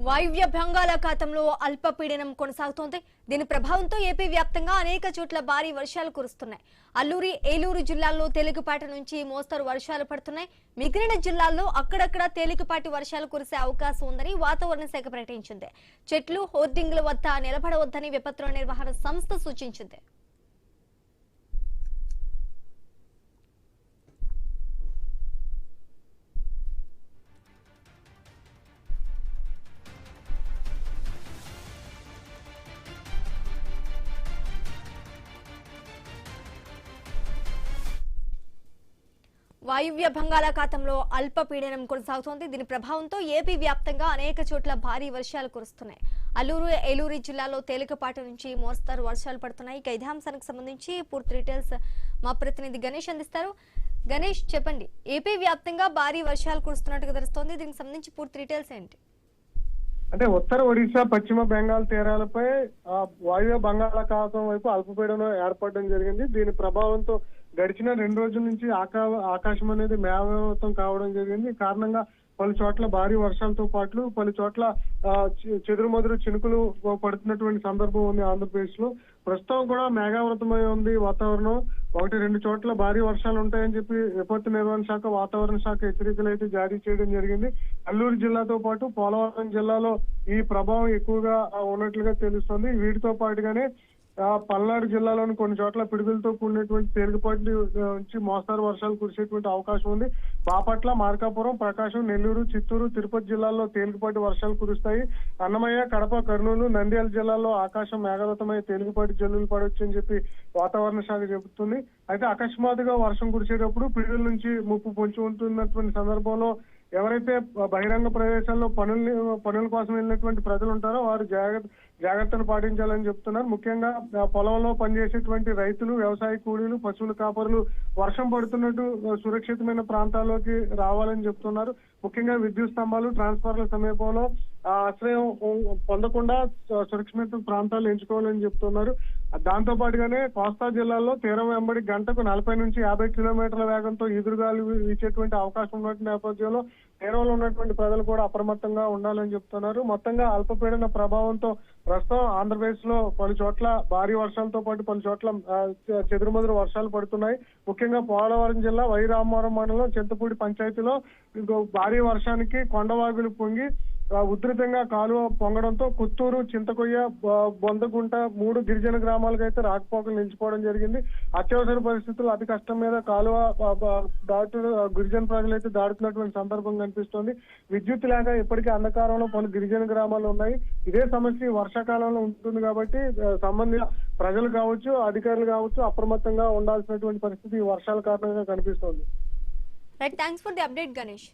వాయువ్య బంగాళాఖాతంలో అల్పపీడనం కొనసాగుతోంది. దీని ప్రభావంతో ఏపీ వ్యాప్తంగా అనేక చోట్ల భారీ వర్షాలు కురుస్తున్నాయి. అల్లూరి, ఏలూరు జిల్లాల్లో తేలికపాటి నుంచి మోస్తరు వర్షాలు పడుతున్నాయి. మిగిలిన జిల్లాల్లో అక్కడక్కడ తేలికపాటి వర్షాలు కురిసే అవకాశం ఉందని వాతావరణ శాఖ ప్రకటించింది. చెట్లు, హోర్డింగ్ల వద్ద నిలబడవద్దని విపత్తుల నిర్వహణ సంస్థ సూచించింది. వాయువ్య బంగాళాఖాతంలో అల్పపీడనం కొనసాగుతోంది. దీని ప్రభావంతో ఏపీ వ్యాప్తంగా అనేక చోట్ల భారీ వర్షాలు కురుస్తున్నాయి. అల్లూరు, ఏలూరు జిల్లాలో తేలికపాటి నుంచి మోస్తరు వర్షాలు పడుతున్నాయి. ఇక ఇదే అంశానికి సంబంధించి పూర్తి డీటెయిల్స్ మా ప్రతినిధి గణేష్ అందిస్తారు. గణేష్, చెప్పండి, ఏపీ వ్యాప్తంగా భారీ వర్షాలు కురుస్తున్నట్టుగా తెలుస్తోంది. దీనికి సంబంధించి పూర్తి డీటెయిల్స్ ఏంటి? అంటే ఉత్తర ఒడిశా, పశ్చిమ బెంగాల్ తీరాలపై వాయువ్య బంగాళాఖాతం వైపు అల్పపీడనం ఏర్పడడం జరిగింది. దీని ప్రభావంతో గడిచిన 2 రోజుల నుంచి ఆకాశం అనేది మేఘావృతం కావడం జరిగింది. ఈ కారణంగా పలు చోట్ల భారీ వర్షాలతో పాటు పలు చోట్ల చెదురుమదురు చినుకులు పడుతున్నటువంటి సందర్భం ఉంది ఆంధ్రప్రదేశ్ లో. ప్రస్తుతం కూడా మేఘావృతమై ఉంది వాతావరణం. 1-2 చోట్ల భారీ వర్షాలు ఉంటాయని చెప్పి విపత్తు నిర్వహణ శాఖ, వాతావరణ శాఖ హెచ్చరికలు అయితే జారీ చేయడం జరిగింది. అల్లూరు జిల్లాతో పాటు పోలవరం జిల్లాలో ఈ ప్రభావం ఎక్కువగా ఉన్నట్లుగా తెలుస్తుంది. వీటితో పాటుగానే పల్నాడు జిల్లాలోని కొన్ని చోట్ల పిడుగులతో కూడినటువంటి తేలికపాటి నుంచి మోస్తారు వర్షాలు కురిసేటువంటి అవకాశం ఉంది. బాపట్ల, మార్కాపురం, ప్రకాశం, నెల్లూరు, చిత్తూరు, తిరుపతి జిల్లాల్లో తేలికపాటి వర్షాలు కురుస్తాయి. అన్నమయ్య, కడప, కర్నూలు, నంద్యాల జిల్లాల్లో ఆకాశం మేఘావృతమై తేలికపాటి జల్లులు పడవచ్చు అని చెప్పి వాతావరణ శాఖ చెబుతుంది. అయితే అకస్మాత్తుగా వర్షం కురిసేటప్పుడు పిడుగుల నుంచి ముప్పు పొంచి ఉంటున్నటువంటి సందర్భంలో ఎవరైతే బహిరంగ ప్రదేశాల్లో పనుల కోసం వెళ్ళినటువంటి ప్రజలు ఉంటారో వారు జాగ్రత్తలు పాటించాలని చెప్తున్నారు. ముఖ్యంగా పొలంలో పనిచేసేటువంటి రైతులు, వ్యవసాయ కూలీలు, పశువుల కాపరులు వర్షం పడుతున్నట్టు సురక్షితమైన ప్రాంతాల్లోకి రావాలని చెప్తున్నారు. ముఖ్యంగా విద్యుత్ స్తంభాలు, ట్రాన్స్ఫార్మర్ల సమీపంలో ఆశ్రయం పొందకుండా సురక్షిత ప్రాంతాలు ఎంచుకోవాలని చెప్తున్నారు. దాంతో పాటుగానే కోస్తా జిల్లాల్లో తీరం వెంబడి గంటకు 40 నుంచి 50 కిలోమీటర్ల వేగంతో ఎదురుగాలు వీచేటువంటి అవకాశం ఉన్నటువంటి నేపథ్యంలో తీరంలో ఉన్నటువంటి ప్రజలు కూడా అప్రమత్తంగా ఉండాలని చెప్తున్నారు. మొత్తంగా అల్పపీడన ప్రభావంతో ప్రస్తుతం ఆంధ్రప్రదేశ్ లో పలు చోట్ల భారీ వర్షాలతో పాటు పలు చోట్ల చెదురుమదురు వర్షాలు పడుతున్నాయి. ముఖ్యంగా పోలవరం జిల్లా వైరామవరం మండలం చింతపూడి పంచాయతీలో భారీ వర్షానికి కొండవాగులు పొంగి ఉధృతంగా కాలువ పొంగడంతో కొత్తూరు, చింతకొయ్య, బొందగుంట 3 గిరిజన గ్రామాలకు అయితే రాకపోకలు నిలిచిపోవడం జరిగింది. అత్యవసర పరిస్థితుల్లో అతి కష్టం మీద కాలువ గిరిజన ప్రజలు అయితే దాడుతున్నటువంటి సందర్భం కనిపిస్తోంది. విద్యుత్ లేక ఇప్పటికీ అంధకారంలో పలు గిరిజన గ్రామాలు ఉన్నాయి. ఇదే సమస్య వర్షాకాలంలో ఉంటుంది కాబట్టి సంబంధిత ప్రజలు కావచ్చు, అధికారులు కావచ్చు అప్రమత్తంగా ఉండాల్సినటువంటి పరిస్థితి వర్షాల కారణంగా కనిపిస్తోంది. Right, thanks for the update Ganesh.